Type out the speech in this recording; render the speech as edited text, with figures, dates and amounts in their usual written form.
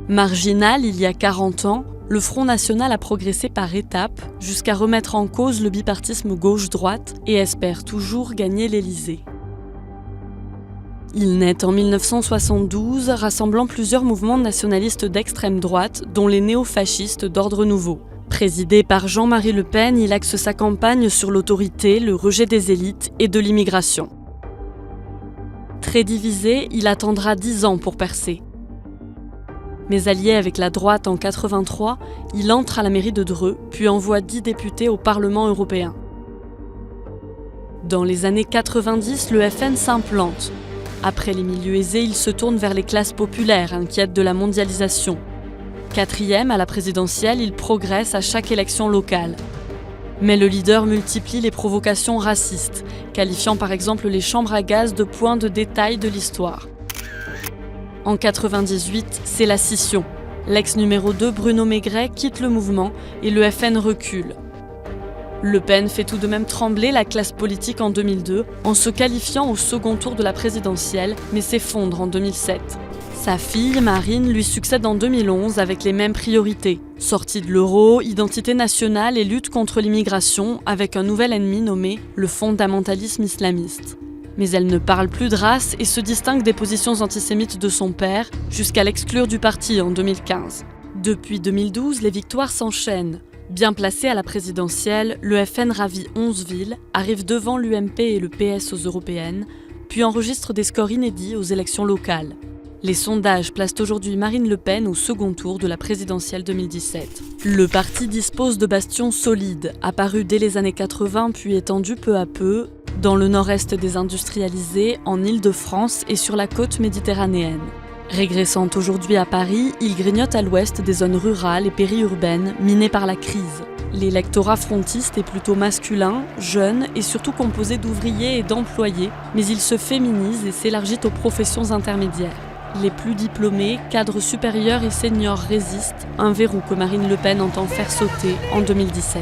Marginal il y a 40 ans, le Front National a progressé par étapes jusqu'à remettre en cause le bipartisme gauche-droite et espère toujours gagner l'Élysée. Il naît en 1972, rassemblant plusieurs mouvements nationalistes d'extrême droite, dont les néofascistes d'ordre nouveau. Présidé par Jean-Marie Le Pen, il axe sa campagne sur l'autorité, le rejet des élites et de l'immigration. Très divisé, il attendra 10 ans pour percer. Mais allié avec la droite en 83, il entre à la mairie de Dreux, puis envoie 10 députés au Parlement européen. Dans les années 90, le FN s'implante. Après les milieux aisés, il se tourne vers les classes populaires, inquiètes de la mondialisation. 4e à la présidentielle, il progresse à chaque élection locale. Mais le leader multiplie les provocations racistes, qualifiant par exemple les chambres à gaz de points de détail de l'histoire. En 98, c'est la scission. L'ex numéro 2, Bruno Maigret, quitte le mouvement et le FN recule. Le Pen fait tout de même trembler la classe politique en 2002 en se qualifiant au second tour de la présidentielle, mais s'effondre en 2007. Sa fille, Marine, lui succède en 2011 avec les mêmes priorités. Sortie de l'euro, identité nationale et lutte contre l'immigration avec un nouvel ennemi nommé le fondamentalisme islamiste. Mais elle ne parle plus de race et se distingue des positions antisémites de son père, jusqu'à l'exclure du parti en 2015. Depuis 2012, les victoires s'enchaînent. Bien placé à la présidentielle, le FN ravit 11 villes, arrive devant l'UMP et le PS aux européennes, puis enregistre des scores inédits aux élections locales. Les sondages placent aujourd'hui Marine Le Pen au second tour de la présidentielle 2017. Le parti dispose de bastions solides, apparus dès les années 80 puis étendus peu à peu, dans le nord-est désindustrialisé, en Île-de-France et sur la côte méditerranéenne. Régressant aujourd'hui à Paris, il grignote à l'ouest des zones rurales et périurbaines minées par la crise. L'électorat frontiste est plutôt masculin, jeune et surtout composé d'ouvriers et d'employés, mais il se féminise et s'élargit aux professions intermédiaires. Les plus diplômés, cadres supérieurs et seniors résistent, un verrou que Marine Le Pen entend faire sauter en 2017.